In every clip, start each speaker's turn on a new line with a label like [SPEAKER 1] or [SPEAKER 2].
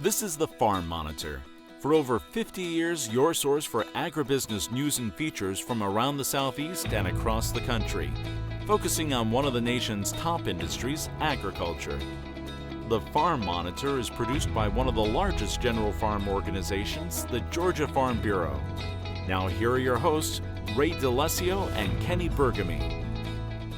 [SPEAKER 1] This is the Farm Monitor. For over 50 years, your source for agribusiness news and features from around the Southeast and across the country, focusing on one of the nation's top industries, agriculture. The Farm Monitor is produced by one of the largest general farm organizations, the Georgia Farm Bureau. Now here are your hosts, Ray DeLessio and Kenny Bergamy.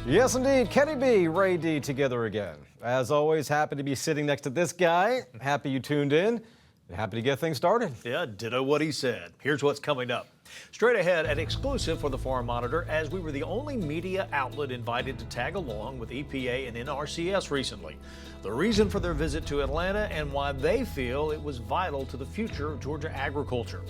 [SPEAKER 2] Yes, indeed. Kenny B, Ray D together again. As always, happy to be sitting next to this guy. Happy you tuned in. And happy to get things started.
[SPEAKER 3] Yeah, ditto what he said. Here's what's coming up. Straight ahead, an exclusive for the Farm Monitor, as we were the only media outlet invited to tag along with EPA and NRCS recently. The reason for their visit to Atlanta and why they feel it was vital to the future of Georgia agriculture.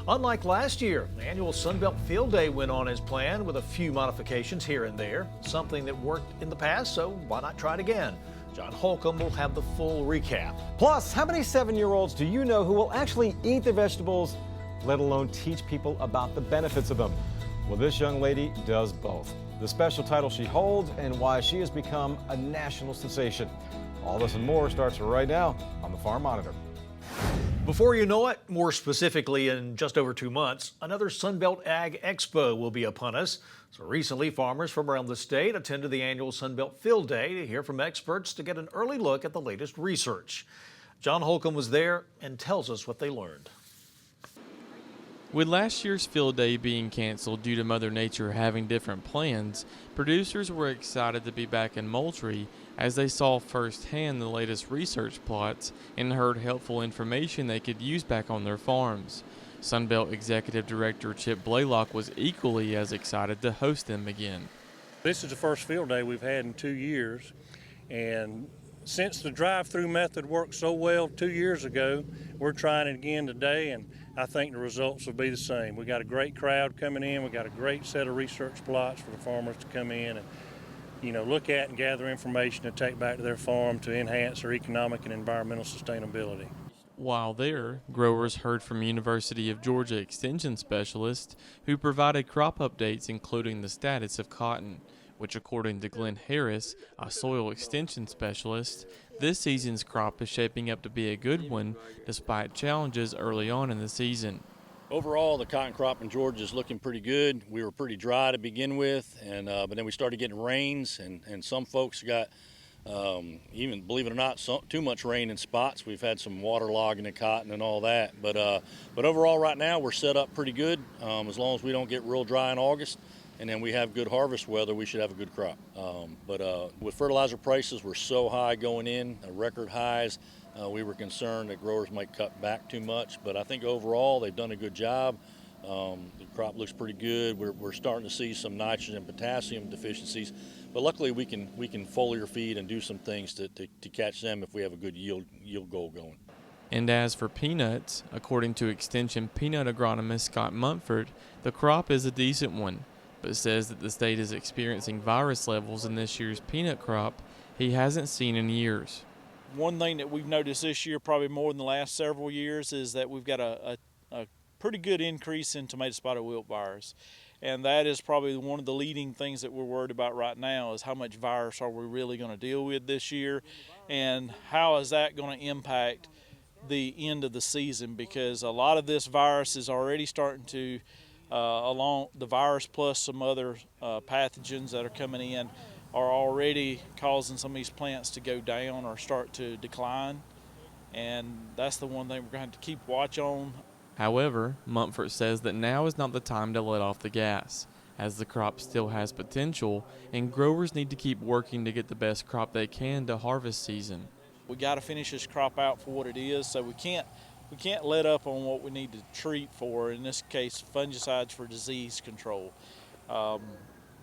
[SPEAKER 3] Unlike last year, the annual Sunbelt Field Day went on as planned with a few modifications here and there, something that worked in the past, so why not try it again? John Holcomb will have the full recap.
[SPEAKER 2] Plus, how many 7-year-olds do you know who will actually eat the vegetables, let alone teach people about the benefits of them? Well, this young lady does both. The special title she holds and why she has become a national sensation. All this and more starts right now on the Farm Monitor.
[SPEAKER 3] Before you know it, more specifically in just over 2 months, another Sunbelt Ag Expo will be upon us. So recently, farmers from around the state attended the annual Sunbelt Field Day to hear from experts to get an early look at the latest research. John Holcomb was there and tells us what they learned.
[SPEAKER 4] With last year's field day being canceled due to Mother Nature having different plans, producers were excited to be back in Moultrie as they saw firsthand the latest research plots and heard helpful information they could use back on their farms. Sunbelt Executive Director Chip Blaylock was equally as excited to host them again.
[SPEAKER 5] This is the first field day we've had in 2 years, and since the drive-through method worked so well 2 years ago, we're trying it again today, and I think the results will be the same. We got a great crowd coming in. We got a great set of research plots for the farmers to come in and, look at and gather information to take back to their farm to enhance their economic and environmental sustainability.
[SPEAKER 4] While there, growers heard from University of Georgia Extension specialists who provided crop updates including the status of cotton, which according to Glenn Harris, a soil extension specialist, this season's crop is shaping up to be a good one despite challenges early on in the season.
[SPEAKER 6] Overall, the cotton crop in Georgia is looking pretty good. We were pretty dry to begin with, but then we started getting rains, and some folks got, even believe it or not, too much rain in spots. We've had some waterlogging in cotton and all that. But overall, right now, we're set up pretty good. As long as we don't get real dry in August, and then we have good harvest weather, we should have a good crop. With fertilizer prices were so high going in, record highs, we were concerned that growers might cut back too much. But I think overall they've done a good job. The crop looks pretty good. We're starting to see some nitrogen and potassium deficiencies. But luckily we can foliar feed and do some things to catch them if we have a good yield goal going.
[SPEAKER 4] And as for peanuts, according to Extension peanut agronomist Scott Mumford, the crop is a decent one, but says that the state is experiencing virus levels in this year's peanut crop he hasn't seen in years.
[SPEAKER 7] One thing that we've noticed this year, probably more than the last several years, is that we've got a pretty good increase in tomato spotted wilt virus. And that is probably one of the leading things that we're worried about right now is how much virus are we really going to deal with this year, and how is that going to impact the end of the season, because a lot of this virus is already starting to along the virus plus some other pathogens that are coming in are already causing some of these plants to go down or start to decline, and that's the one thing we're going to have to keep watch on.
[SPEAKER 4] However, Mumford says that now is not the time to let off the gas, as the crop still has potential and growers need to keep working to get the best crop they can to harvest season.
[SPEAKER 7] We got to finish this crop out for what it is, so we can't let up on what we need to treat for, in this case fungicides for disease control.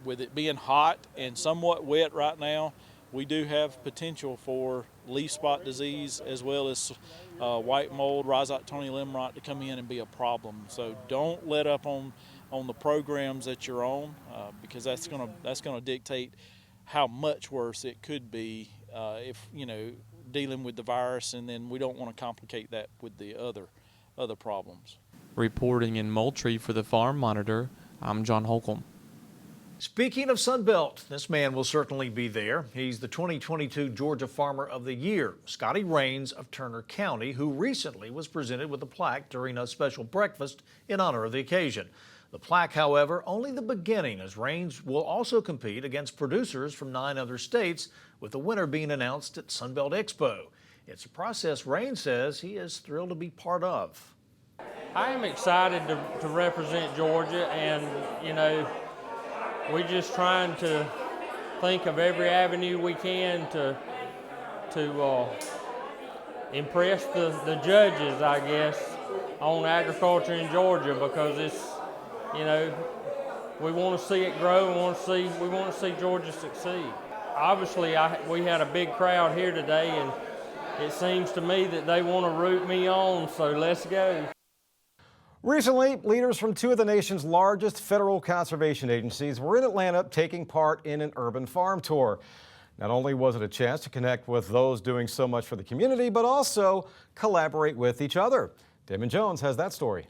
[SPEAKER 7] With it being hot and somewhat wet right now, we do have potential for leaf spot disease as well as white mold, Rhizoctonia limrot to come in and be a problem. So don't let up on the programs that you're on, because that's gonna dictate how much worse it could be if dealing with the virus, and then we don't want to complicate that with the other problems.
[SPEAKER 4] Reporting in Moultrie for the Farm Monitor, I'm John Holcomb.
[SPEAKER 3] Speaking of Sunbelt, this man will certainly be there. He's the 2022 Georgia Farmer of the Year, Scotty Rains of Turner County, who recently was presented with a plaque during a special breakfast in honor of the occasion. The plaque, however, only the beginning, as Rains will also compete against producers from 9 other states, with the winner being announced at Sunbelt Expo. It's a process Rains says he is thrilled to be part of.
[SPEAKER 8] I am excited to represent Georgia, and we're just trying to think of every avenue we can to impress the judges, I guess, on agriculture in Georgia, because it's, we want to see it grow. We want to see Georgia succeed. Obviously, we had a big crowd here today, and it seems to me that they want to root me on, so let's go.
[SPEAKER 2] Recently, leaders from 2 of the nation's largest federal conservation agencies were in Atlanta taking part in an urban farm tour. Not only was it a chance to connect with those doing so much for the community, but also collaborate with each other. Damon Jones has that story.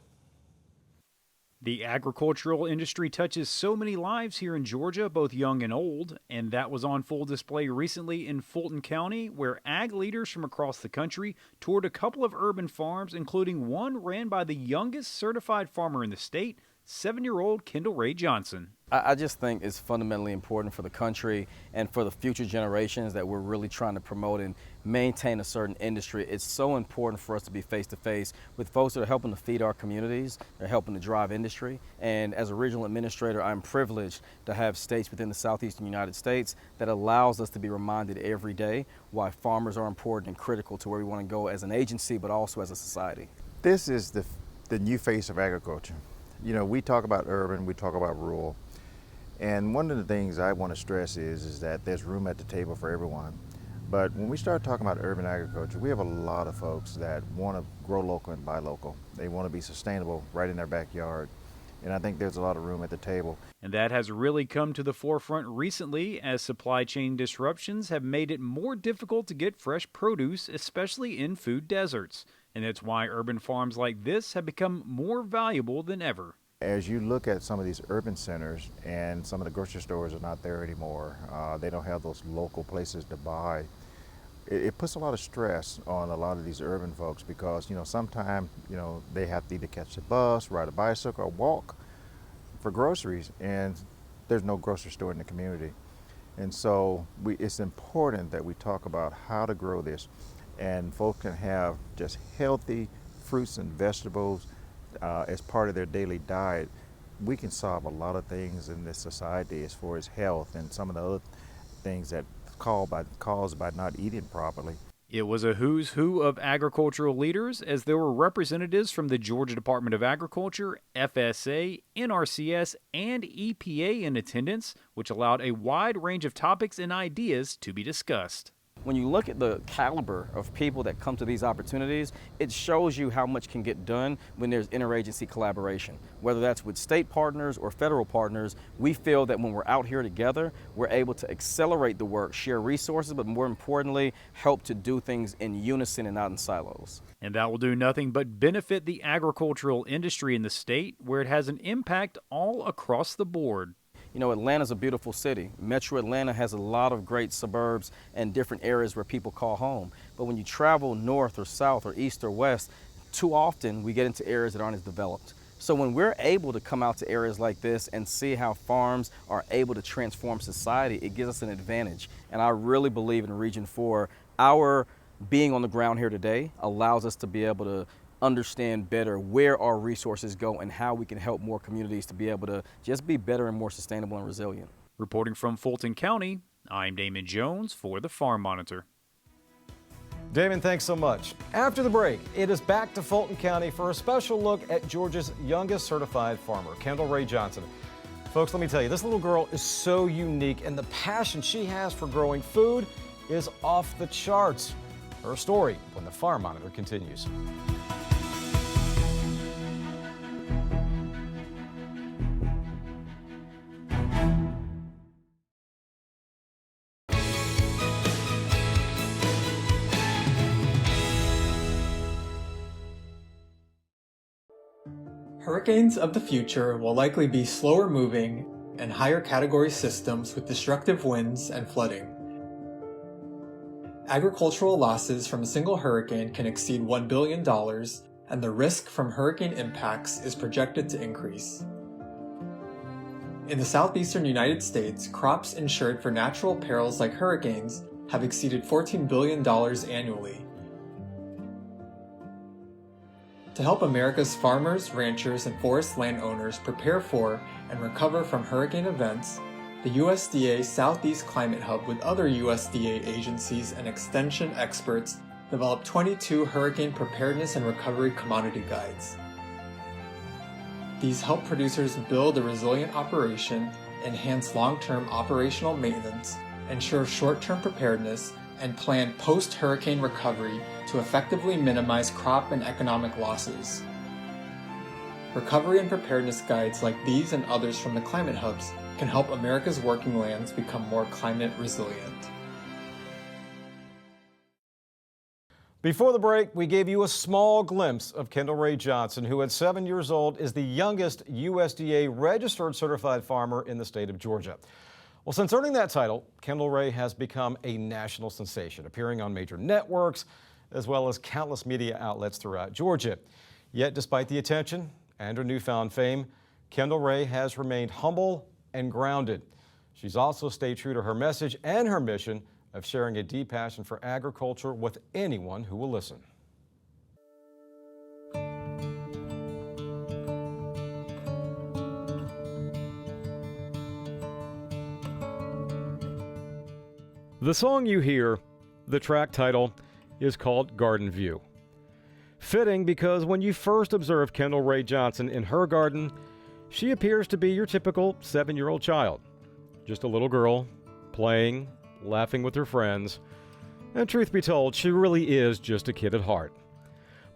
[SPEAKER 9] The agricultural industry touches so many lives here in Georgia, both young and old, and that was on full display recently in Fulton County, where ag leaders from across the country toured a couple of urban farms, including one ran by the youngest certified farmer in the state, 7-year-old Kendall Ray Johnson.
[SPEAKER 10] I just think it's fundamentally important for the country and for the future generations that we're really trying to promote and maintain a certain industry. It's so important for us to be face to face with folks that are helping to feed our communities, they're helping to drive industry. And as a regional administrator, I'm privileged to have states within the southeastern United States that allows us to be reminded every day why farmers are important and critical to where we want to go as an agency, but also as a society.
[SPEAKER 11] This is the new face of agriculture. We talk about urban, we talk about rural. And one of the things I want to stress is that there's room at the table for everyone. But when we start talking about urban agriculture, we have a lot of folks that want to grow local and buy local. They want to be sustainable right in their backyard. And I think there's a lot of room at the table.
[SPEAKER 9] And that has really come to the forefront recently as supply chain disruptions have made it more difficult to get fresh produce, especially in food deserts. And that's why urban farms like this have become more valuable than ever.
[SPEAKER 11] As you look at some of these urban centers and some of the grocery stores are not there anymore, they don't have those local places to buy, it puts a lot of stress on a lot of these urban folks because, sometimes, they have to either catch the bus, ride a bicycle, or walk for groceries, and there's no grocery store in the community. And so it's important that we talk about how to grow this, and folks can have just healthy fruits and vegetables as part of their daily diet. We can solve a lot of things in this society as far as health and some of the other things that caused by not eating properly.
[SPEAKER 9] It was a who's who of agricultural leaders, as there were representatives from the Georgia Department of Agriculture, FSA, NRCS, and EPA in attendance, which allowed a wide range of topics and ideas to be discussed.
[SPEAKER 10] When you look at the caliber of people that come to these opportunities, it shows you how much can get done when there's interagency collaboration. Whether that's with state partners or federal partners, we feel that when we're out here together, we're able to accelerate the work, share resources, but more importantly, help to do things in unison and not in silos.
[SPEAKER 9] And that will do nothing but benefit the agricultural industry in the state, where it has an impact all across the board.
[SPEAKER 10] Atlanta's a beautiful city. Metro Atlanta has a lot of great suburbs and different areas where people call home. But when you travel north or south or east or west, too often we get into areas that aren't as developed. So when we're able to come out to areas like this and see how farms are able to transform society, it gives us an advantage. And I really believe in Region 4, our being on the ground here today allows us to be able to understand better where our resources go and how we can help more communities to be able to just be better and more sustainable and resilient.
[SPEAKER 9] Reporting from Fulton County, I'm Damon Jones for the Farm Monitor.
[SPEAKER 2] Damon, thanks so much. After the break, it is back to Fulton County for a special look at Georgia's youngest certified farmer, Kendall Ray Johnson. Folks, let me tell you, this little girl is so unique, and the passion she has for growing food is off the charts. Her story when the Farm Monitor continues.
[SPEAKER 12] Hurricanes of the future will likely be slower moving and higher category systems with destructive winds and flooding. Agricultural losses from a single hurricane can exceed $1 billion, and the risk from hurricane impacts is projected to increase. In the southeastern United States, crops insured for natural perils like hurricanes have exceeded $14 billion annually. To help America's farmers, ranchers, and forest landowners prepare for and recover from hurricane events, the USDA Southeast Climate Hub with other USDA agencies and extension experts developed 22 hurricane preparedness and recovery commodity guides. These help producers build a resilient operation, enhance long-term operational maintenance, ensure short-term preparedness, and plan post-hurricane recovery to effectively minimize crop and economic losses. Recovery and preparedness guides like these and others from the climate hubs can help America's working lands become more climate resilient.
[SPEAKER 2] Before the break, we gave you a small glimpse of Kendall Ray Johnson, who at 7 years old is the youngest USDA registered certified farmer in the state of Georgia. Well, since earning that title, Kendall Ray has become a national sensation, appearing on major networks as well as countless media outlets throughout Georgia. Yet, despite the attention and her newfound fame, Kendall Ray has remained humble and grounded. She's also stayed true to her message and her mission of sharing a deep passion for agriculture with anyone who will listen. The song you hear, the track title, is called Garden View. Fitting because when you first observe Kendall Ray Johnson in her garden, she appears to be your typical 7-year-old child. Just a little girl, playing, laughing with her friends, and truth be told, she really is just a kid at heart.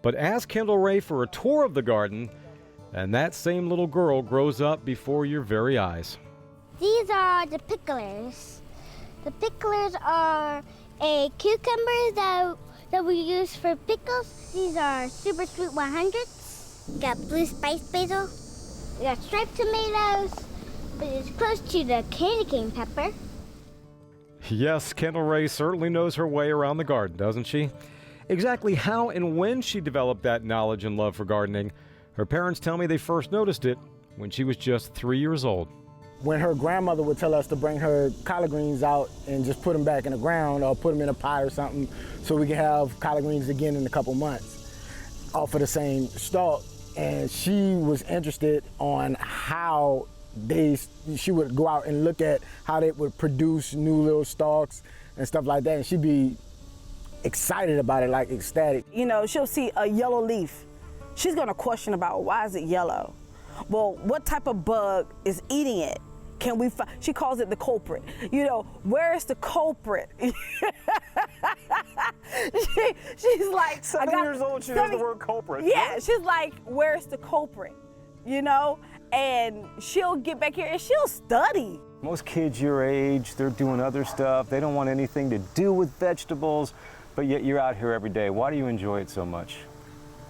[SPEAKER 2] But ask Kendall Ray for a tour of the garden, and that same little girl grows up before your very eyes.
[SPEAKER 13] These are the picklers. The picklers are a cucumber that we use for pickles. These are super sweet 100s. We got blue spice basil. We got striped tomatoes, but it's close to the candy cane pepper.
[SPEAKER 2] Yes, Kendall Ray certainly knows her way around the garden, doesn't she? Exactly how and when she developed that knowledge and love for gardening, her parents tell me they first noticed it when she was just 3 years old.
[SPEAKER 14] When her grandmother would tell us to bring her collard greens out and just put them back in the ground or put them in a pot or something so we could have collard greens again in a couple months off of the same stalk. And she was interested on how she would go out and look at how they would produce new little stalks and stuff like that, and she'd be excited about it, like ecstatic.
[SPEAKER 15] You know, she'll see a yellow leaf. She's gonna question about why is it yellow? Well, what type of bug is eating it? Can we find? She calls it the culprit. You know, where is the culprit? She's like
[SPEAKER 2] 7 years old, she knows the word culprit.
[SPEAKER 15] Yeah, she's like, where's the culprit? You know? And she'll get back here and she'll study.
[SPEAKER 16] Most kids your age, they're doing other stuff. They don't want anything to do with vegetables, but yet you're out here every day. Why do you enjoy it so much?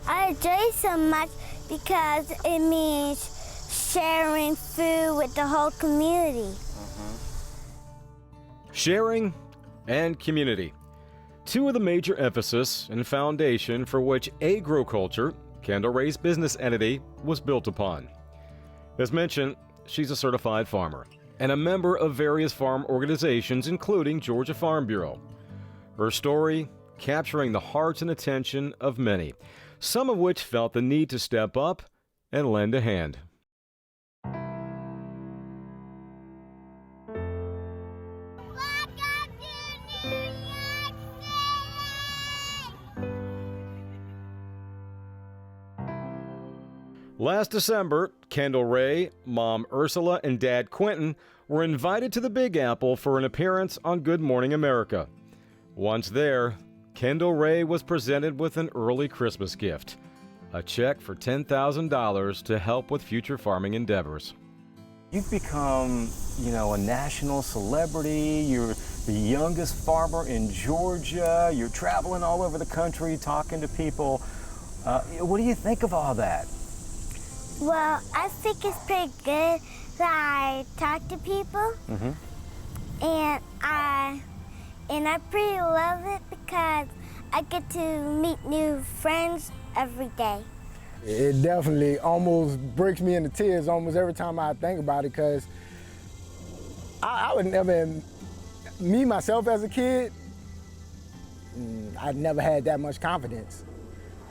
[SPEAKER 13] I enjoy it so much because it means sharing food with the whole community.
[SPEAKER 2] Sharing and community. Two of the major emphasis and foundation for which Agroculture, Kendall Ray's business entity, was built upon. As mentioned, she's a certified farmer and a member of various farm organizations, including Georgia Farm Bureau. Her story capturing the hearts and attention of many, some of which felt the need to step up and lend a hand. Last December, Kendall Ray, Mom Ursula, and Dad Quentin were invited to the Big Apple for an appearance on Good Morning America. Once there, Kendall Ray was presented with an early Christmas gift, a check for $10,000 to help with future farming endeavors.
[SPEAKER 16] You've become, a national celebrity. You're the youngest farmer in Georgia. You're traveling all over the country talking to people. What do you think of all that?
[SPEAKER 13] Well, I think it's pretty good that I talk to people, and I pretty love it because I get to meet new friends every day.
[SPEAKER 14] It definitely almost breaks me into tears almost every time I think about it, because I would never, me myself as a kid, I never had that much confidence.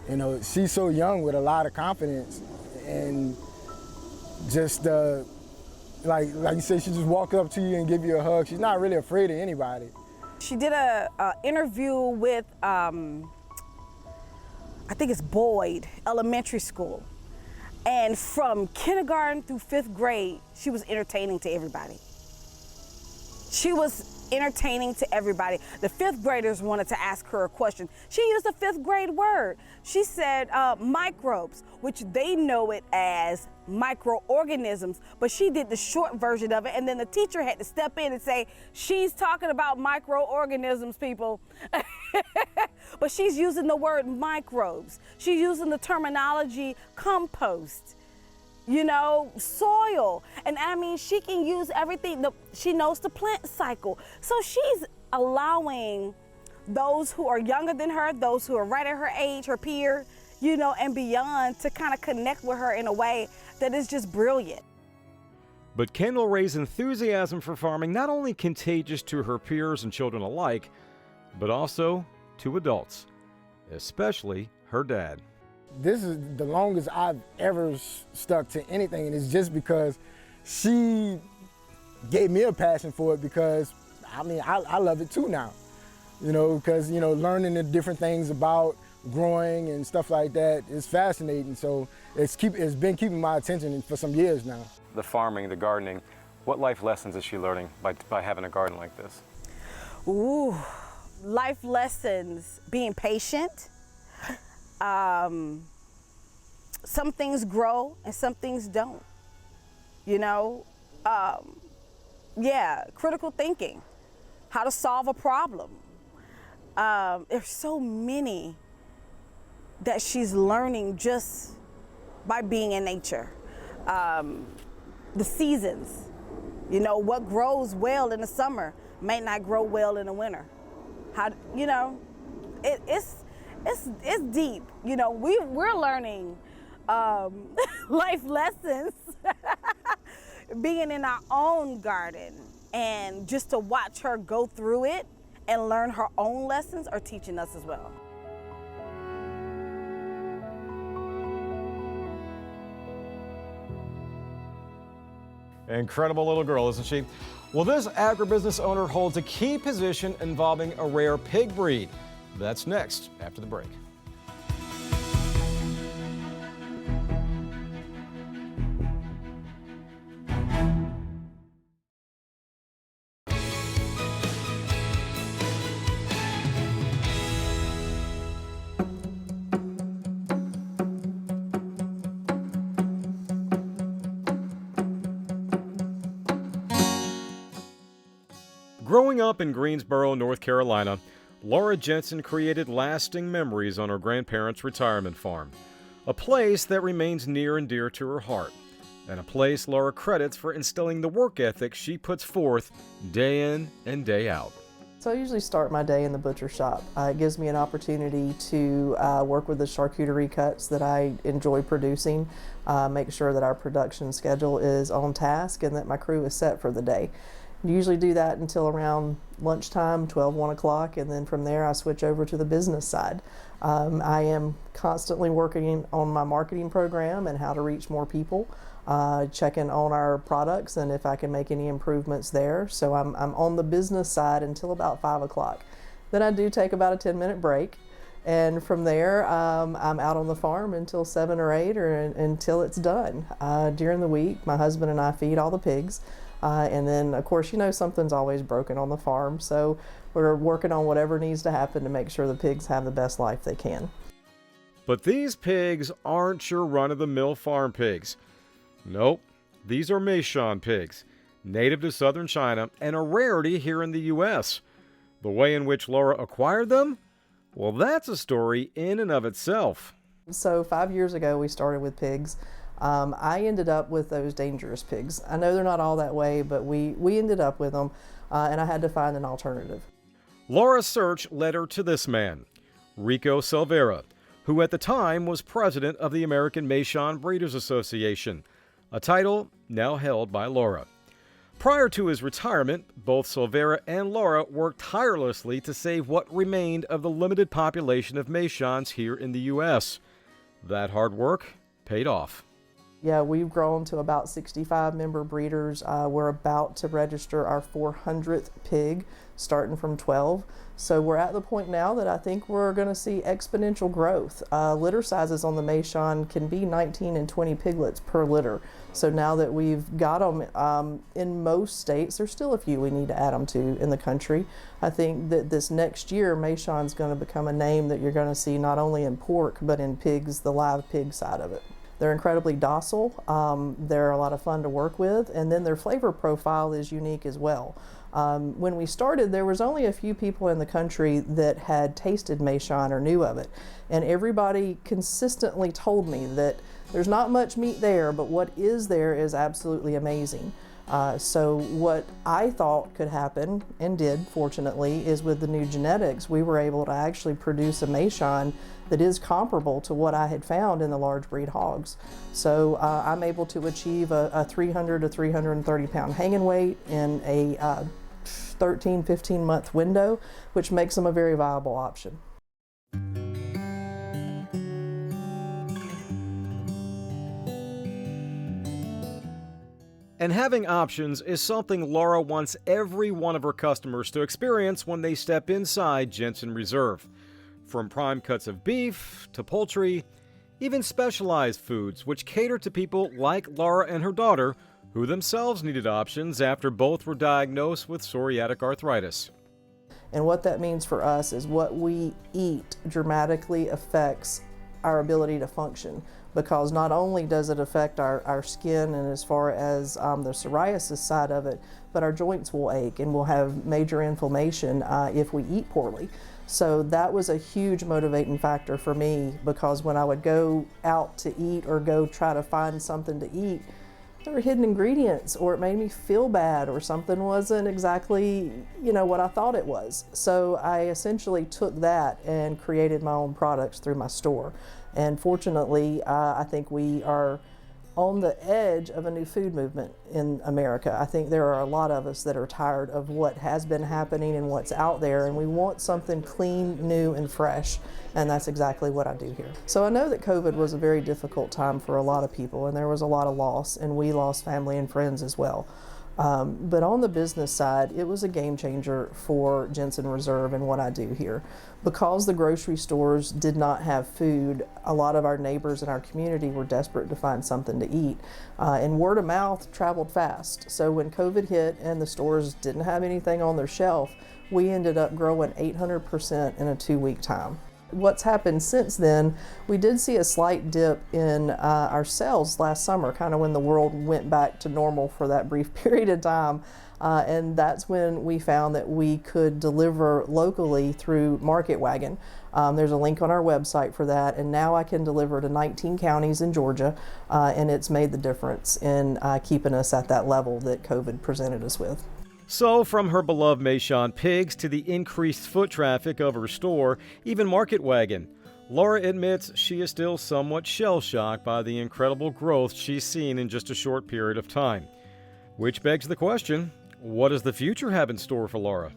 [SPEAKER 14] You know, she's so young with a lot of confidence, and just like you said, she just walk up to you and give you a hug. She's not really afraid of anybody.
[SPEAKER 15] She did a interview with, I think it's Boyd Elementary School. And from kindergarten through 5th grade, she was entertaining to everybody. She was entertaining to everybody. The 5th graders wanted to ask her a question. She used a 5th grade word. She said microbes, which they know it as microorganisms, but she did the short version of it, and then the teacher had to step in and say, she's talking about microorganisms, people. But she's using the word microbes. She's using the terminology compost, you know, soil. And I mean, she can use everything. She knows the plant cycle. So she's allowing those who are younger than her, those who are right at her age, her peer, you know, and beyond, to kind of connect with her in a way that is just brilliant.
[SPEAKER 2] But Kendall Ray's enthusiasm for farming not only contagious to her peers and children alike, but also to adults, especially her dad.
[SPEAKER 14] This is the longest I've ever stuck to anything, and it's just because she gave me a passion for it, because, I mean, I love it too now. You know, because, you know, learning the different things about growing and stuff like that is fascinating. So it's been keeping my attention for some years now.
[SPEAKER 16] The farming, the gardening, what life lessons is she learning by having a garden like this?
[SPEAKER 15] Ooh, life lessons: being patient. Some things grow and some things don't. You know, yeah, critical thinking, how to solve a problem. There's so many that she's learning just by being in nature. The seasons, you know, what grows well in the summer may not grow well in the winter. How, you know, it's deep. You know, we're learning life lessons being in our own garden, and just to watch her go through it and learn her own lessons are teaching us as well.
[SPEAKER 2] Incredible little girl, isn't she? Well, this agribusiness owner holds a key position involving a rare pig breed. That's next after the break. Growing up in Greensboro, North Carolina, Laura Jensen created lasting memories on her grandparents' retirement farm, a place that remains near and dear to her heart, and a place Laura credits for instilling the work ethic she puts forth day in and day out.
[SPEAKER 17] So I usually start my day in the butcher shop. It gives me an opportunity to work with the charcuterie cuts that I enjoy producing, make sure that our production schedule is on task and that my crew is set for the day. Usually do that until around lunchtime, 12, 1 o'clock, and then from there I switch over to the business side. I am constantly working on my marketing program and how to reach more people, checking on our products and if I can make any improvements there. So I'm on the business side until about 5 o'clock. Then I do take about a 10-minute break, and from there I'm out on the farm until 7 or 8 or until it's done. During the week, my husband and I feed all the pigs. And then, of course, you know, something's always broken on the farm, so we're working on whatever needs to happen to make sure the pigs have the best life they can.
[SPEAKER 2] But these pigs aren't your run-of-the-mill farm pigs. Nope, these are Meishan pigs, native to southern China and a rarity here in the U.S. The way in which Laura acquired them? Well, that's a story in and of itself.
[SPEAKER 17] So 5 years ago we started with pigs. I ended up with those dangerous pigs. I know they're not all that way, but we ended up with them, and I had to find an alternative.
[SPEAKER 2] Laura's search led her to this man, Rico Silvera, who at the time was president of the American Meishan Breeders Association, a title now held by Laura. Prior to his retirement, both Silvera and Laura worked tirelessly to save what remained of the limited population of Meishans here in the U.S. That hard work paid off.
[SPEAKER 17] Yeah, we've grown to about 65 member breeders. We're about to register our 400th pig, starting from 12. So we're at the point now that I think we're going to see exponential growth. Litter sizes on the Meishan can be 19 and 20 piglets per litter. So now that we've got them in most states, there's still a few we need to add them to in the country. I think that this next year, Meishan's going to become a name that you're going to see not only in pork, but in pigs, the live pig side of it. They're incredibly docile, they're a lot of fun to work with, and then their flavor profile is unique as well. When we started, there was only a few people in the country that had tasted Meishan or knew of it, and everybody consistently told me that there's not much meat there, but what is there is absolutely amazing. So what I thought could happen, and did fortunately, is with the new genetics, we were able to actually produce a Meishan that is comparable to what I had found in the large breed hogs. So I'm able to achieve a 300 to 330 pound hanging weight in a 13, 15 month window, which makes them a very viable option.
[SPEAKER 2] And having options is something Laura wants every one of her customers to experience when they step inside Jensen Reserve. From prime cuts of beef to poultry, even specialized foods which cater to people like Laura and her daughter, who themselves needed options after both were diagnosed with psoriatic arthritis.
[SPEAKER 17] And what that means for us is what we eat dramatically affects our ability to function, because not only does it affect our skin and as far as the psoriasis side of it, but our joints will ache and we'll have major inflammation if we eat poorly. So that was a huge motivating factor for me, because when I would go out to eat or go try to find something to eat, there were hidden ingredients, or it made me feel bad, or something wasn't exactly, what I thought it was. So I essentially took that and created my own products through my store. And fortunately, I think we are on the edge of a new food movement in America. I think there are a lot of us that are tired of what has been happening and what's out there, and we want something clean, new, and fresh, and that's exactly what I do here. So I know that COVID was a very difficult time for a lot of people, and there was a lot of loss, and we lost family and friends as well. But on the business side, it was a game changer for Jensen Reserve and what I do here. Because the grocery stores did not have food, a lot of our neighbors in our community were desperate to find something to eat. And word of mouth traveled fast. So when COVID hit and the stores didn't have anything on their shelf, we ended up growing 800% in a 2-week time. What's happened since then, we did see a slight dip in our sales last summer, kind of when the world went back to normal for that brief period of time. And that's when we found that we could deliver locally through Market Wagon. There's a link on our website for that, and now I can deliver to 19 counties in Georgia, and it's made the difference in keeping us at that level that COVID presented us with.
[SPEAKER 2] So, from her beloved Meishan pigs to the increased foot traffic of her store, even Market Wagon, Laura admits she is still somewhat shell-shocked by the incredible growth she's seen in just a short period of time. Which begs the question, what does the future have in store for Laura?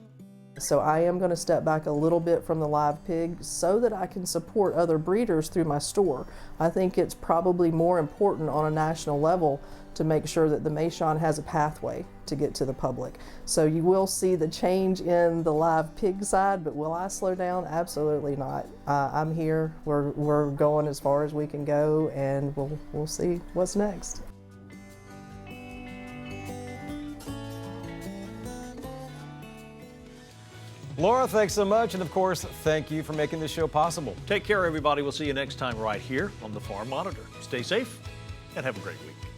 [SPEAKER 17] So I am going to step back a little bit from the live pig so that I can support other breeders through my store. I think it's probably more important on a national level to make sure that the Meishan has a pathway to get to the public. So you will see the change in the live pig side, but will I slow down? Absolutely not. I'm here. We're going as far as we can go, and we'll see what's next.
[SPEAKER 2] Laura, thanks so much, and of course, thank you for making this show possible.
[SPEAKER 3] Take care, everybody. We'll see you next time right here on the Farm Monitor. Stay safe and have a great week.